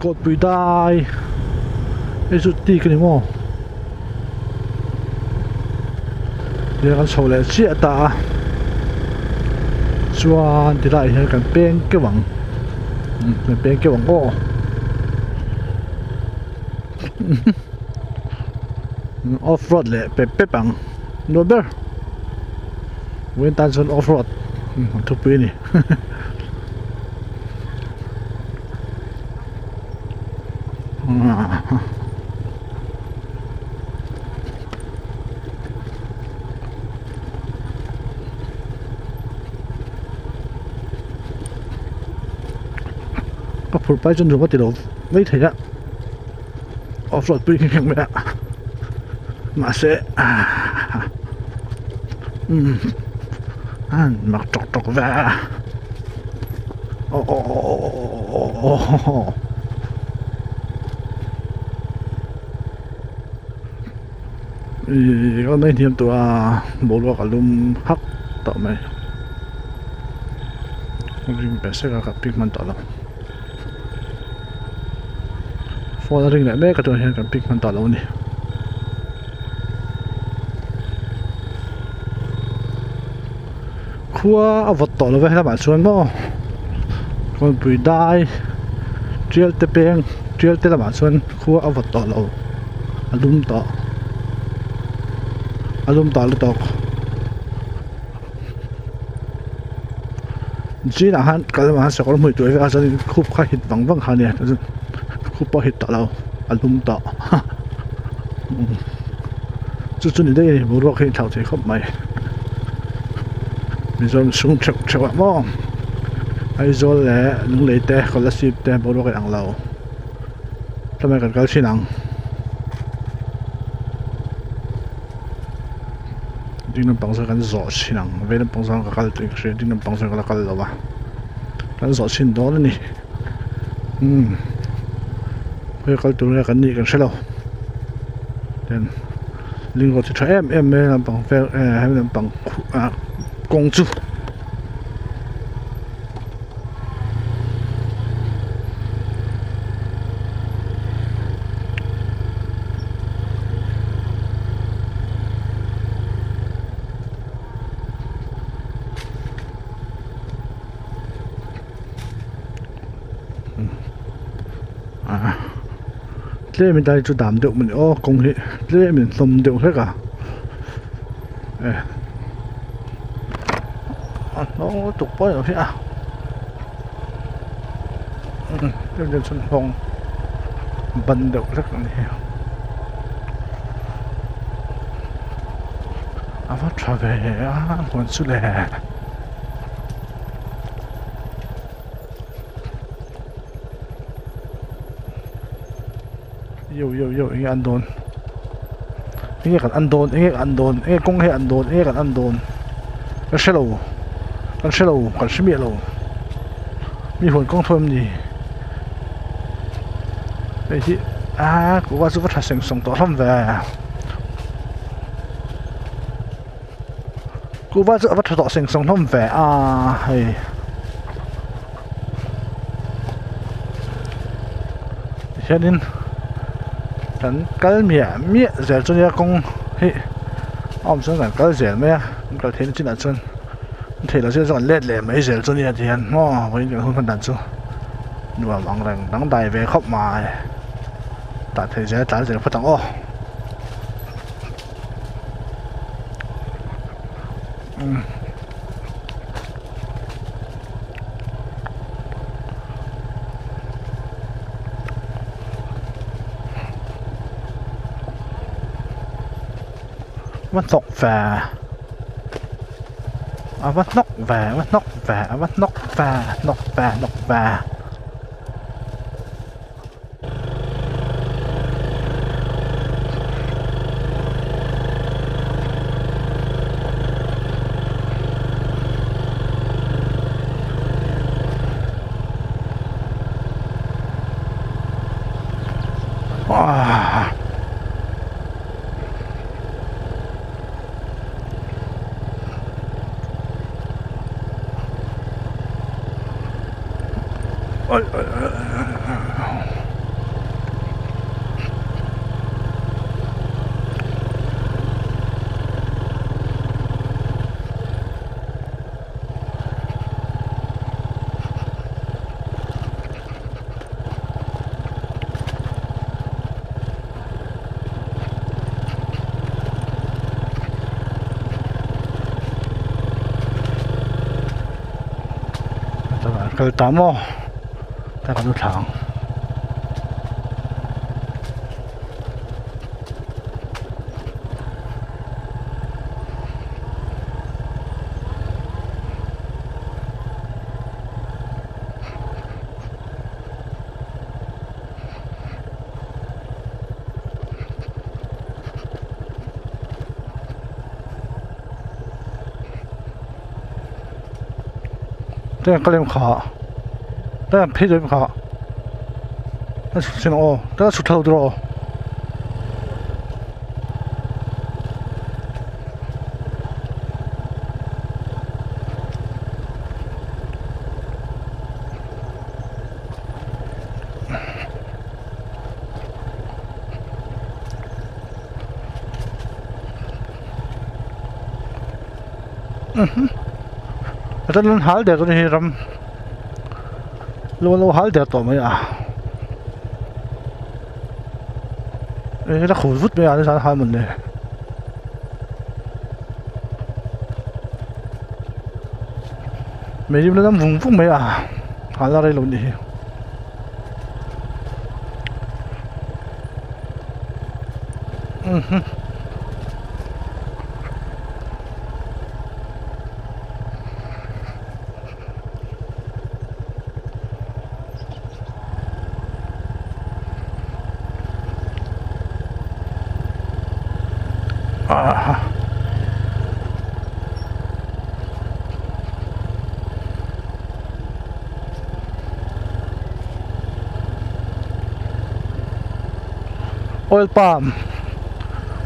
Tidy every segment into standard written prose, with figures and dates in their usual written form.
cột bụi đai ấy rút đi cái này mò để con sầu lại chia ta chuan thì lại hay cần bên cái vòng bên cái vòng ô off road lệ pe bằng no bear when tan son off road thu pi ni có phụ bay chân dùng có tiền đâu mấy thầy ạ off road pi cái mẹ mà sẽ mặc trọc về có mấy thêm tụi bộ lo cả lum hắc tao mày riêng bé sẽ gặp pigment tao lắm phô riêng lại mấy cái tụi hiện gặp pigment tao lắm nè khua vật tao là về là bạn xuân mò còn bụi đai treo tê beng treo tê là bạn xuân khua vật tao là alum tao tao chỉ là hắn cái mà sẽ có một tuổi về sau khúc khai hit vắng hắn nè khúc bao hit tao là alum tao chú này đây một lúc khi thảo thì không mày mình dùng súng chọc mò ai rồi lẽ những lấy té còn là ship té một lúc cái ăn lâuทำไมกันก็ชินังดิ้งน้ำปังสักกันจ่อชินังเวลาปังสักก็กัดตัวเองดิ้งน้ำปังสักก็กัดแล้ววะกันจ่อชินโดนนี่เพื่อกัดตัวนี้กันนี่กันใช่แล้วเด่นลิงก็จะใช้เอ็มไม่น้ำปังเฟลให้น้ำปังกงจูเล่มันได้จุดดำเดียวมันอ๋อกงเหเล่มันสมเดียวใช่กะน้องตกไปเหรอพี่อ่ะเรื่องเดินชนพงบันเดียวสักนี่อาวัตทราเวอ่ะคนสุดเลยyo ini andon ini kan andon ini kong he andon ini kan andon kan selo kan shimi lo mi hon kong thom ni ei hi ku wa zu va tha seng song to thom ve ku wa zu va tha to seng song thom ve hei hianinกันกัลเมียเสียจนยังคงเฮ้อ้อมส่วนกันกัลเสียไหมอ่ะกัลเทนจินอ่ะจนเทเราเสียจนเล็ดเลยไม่เสียจนยังเทียนง้อวันนี้คนดันจูดูว่าวังแรงตั้งใจไปครบมาตัดเทเสียตัดเสียพอตั้งอ้อวัดนกแฝวัดนกแฝวัดนกแฝวัดนกแฝนกแฝนกแฝ kal tamo ta kan thang这个连卡，这配对卡，那行哦，这出头的哦。Ito lang hal dito ni Hiram. Luwalo hal dito may Ito khuvut may sa hal mo le. Medyo na vùng phúc mấy hal ra đây luôn đi.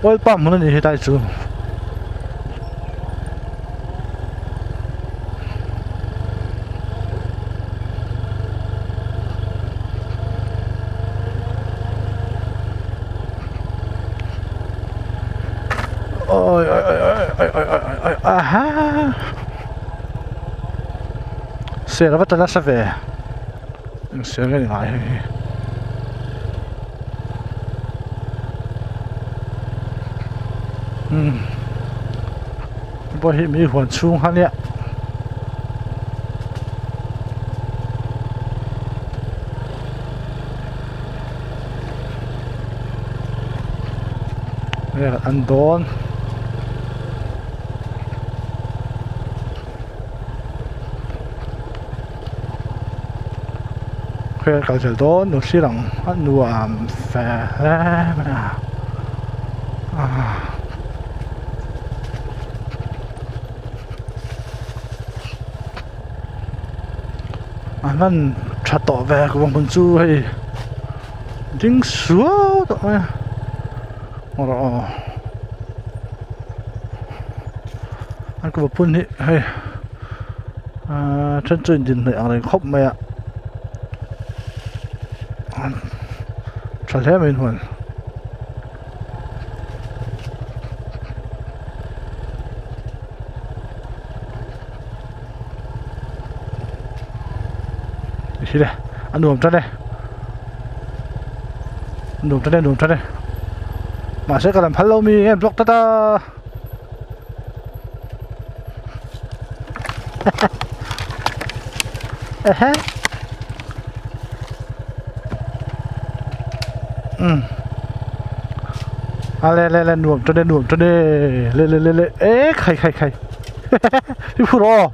Oil palm nó như thế tại sao ôi xe nó bắt tay nó sẽ về xe cái này bố hi mi hoàn chung hắn nhé đây là ăn đón khuya cả giờ đón nó xí lòng ăn nuông phè mà anh chặt tỏ về của bọn chú hay dính xuống tụi rồi anh có một phun hay chân chân nhìn này này khóc mẹ chặt hết mình hoàn đi đây ăn đồ cho đây đồ cho đây mà sẽ làm follow me em vlog ta lên nuông cho đây lên ế khay đi phụ rồi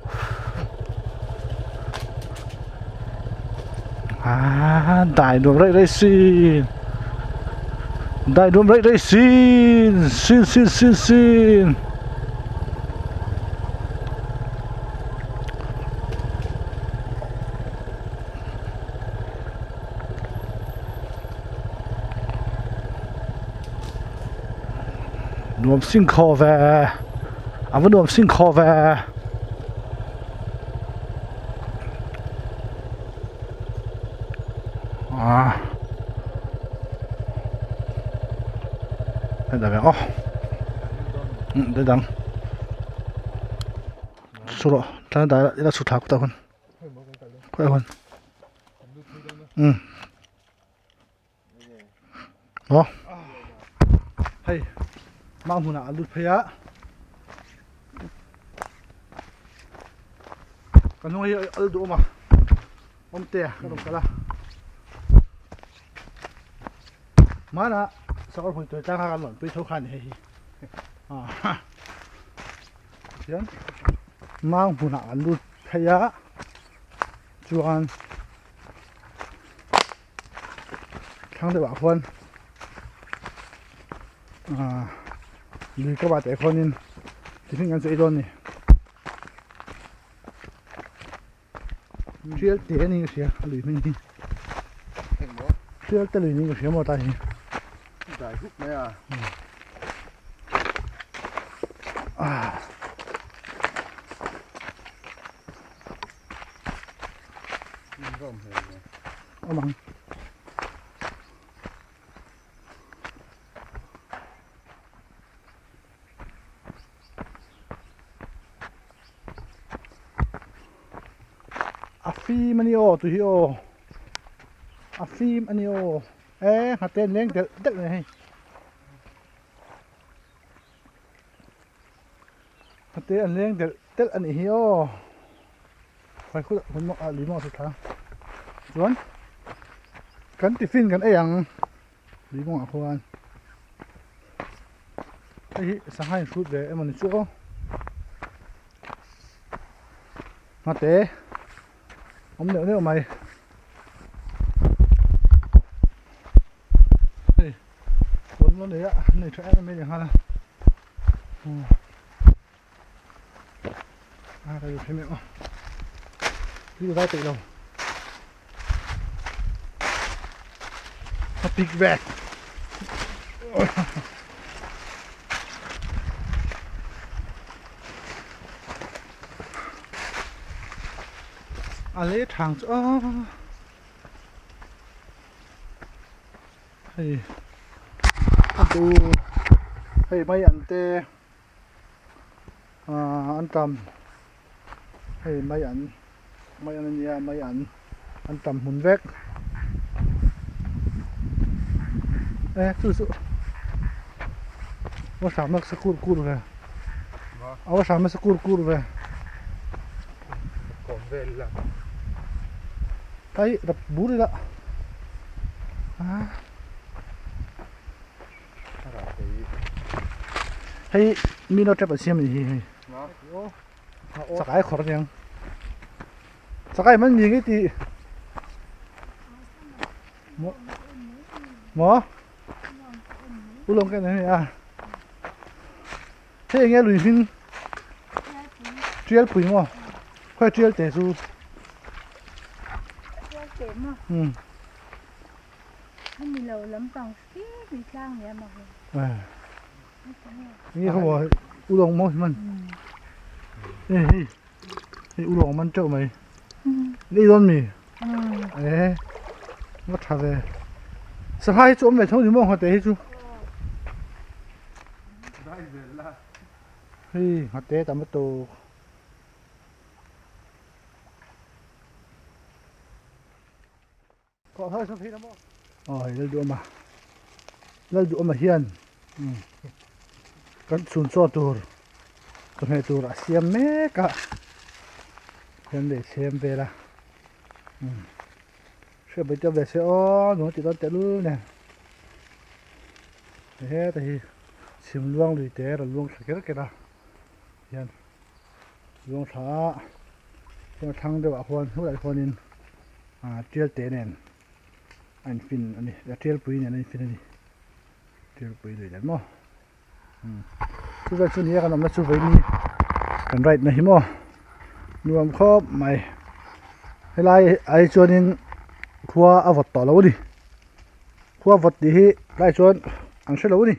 đại đường đây xin đại đường đây xin nuông xin kho về vẫn nuông xin kho về đây là vậy đây đằng số rồi ta đã là số thảo của tao con khỏe hơn đó hay mang hùn nào lụt phê á còn không hay ở độ mà om te ka dum kala mana sakor phoi toi ta ka lon pui tho khan he yan mang huna an lut thaya chuan thang de ba khon lui ka ba te khonin tin ngan sei don ni trial te ni sia lui min ni trial te lui ni sia mo ta hi Đại hút mấy à? Rôm hết rồi. Bằng. Phim anh yêu tụi yêu phim anh yêu hạt tên lên đất này hạt tên anh lên đất anh yêu phải khuyếtคนมอlý mòสุดท้ายส่วนกันติฟินกันยังlý mòควรไอ้สังหารชุดเลยมันชั่วมาเตะผมเดี๋ยวนี้ออกมาคนมันเนี่ยในแทรกไม่อย่างนั้นนะอะไรอยู่ที่นี่อ๋อที่อยู่ใต้ตีเราปิกแบกอะไรทางอ๋อเฮ้ยดูเฮ้ยไม่อันเตอันตำเฮ้ยไม่อันเนี่ยไม่อันตำหุ่นเวกสู้ว่าสามนักสกูดเลยเอาว่าสามนักสกูดเลย Còn về là cái đập bú đi đó hay mi nó treo xiêm gì sao cái khó nhang sao cái mình nhìn cái gì mỏ u lông cái này à thế nghe lùi phim trial phim mà phải trial để su khôngมีเราล้ำตังที่มีสร้างเนี่ยมานี่เขาบอกอุดงมั้งมันเฮ้ยอุดงมันเจ้าไหมนี่โดนมีก็ทำเลยสภาพจุ่มไปเท่าที่มองเขาเตะให้จุเฮ้ยเขาเตะตามประตูก็เท่าสักทีนะมั้งอ๋อเราดูมาเฮียนกันสุนทรตัวตัวนี้ตัวเสียมเมกะเฮียนเด็กเสียมเปล่าเชื่อไปเจ้าเด็กเสียอ๋อหนูติดตามแต่รู้เนี่ยเฮ้ยแต่ที่ชิมล่วงลุยแต่เราล่วงสักกี่ละเฮียนล่วงช้าที่มาทั้งเดี๋ยวคนทุกหลายคนนี่เจียลเตนเนี่ยอันฟินอันนี้เจียลปุยเนี่ยอันนี้ฟินอันนี้เจียลปุยเลยเดี๋ยวมั้งทุกท่านช่วยนี้กันนะช่วยมีกันไรนะฮิโมรวมครบใหม่ให้ไล่ไอ้ชวนนี้ครัวอวตารแล้วดิครัวอวตดีไล่ชวนอังเชลแล้วดิ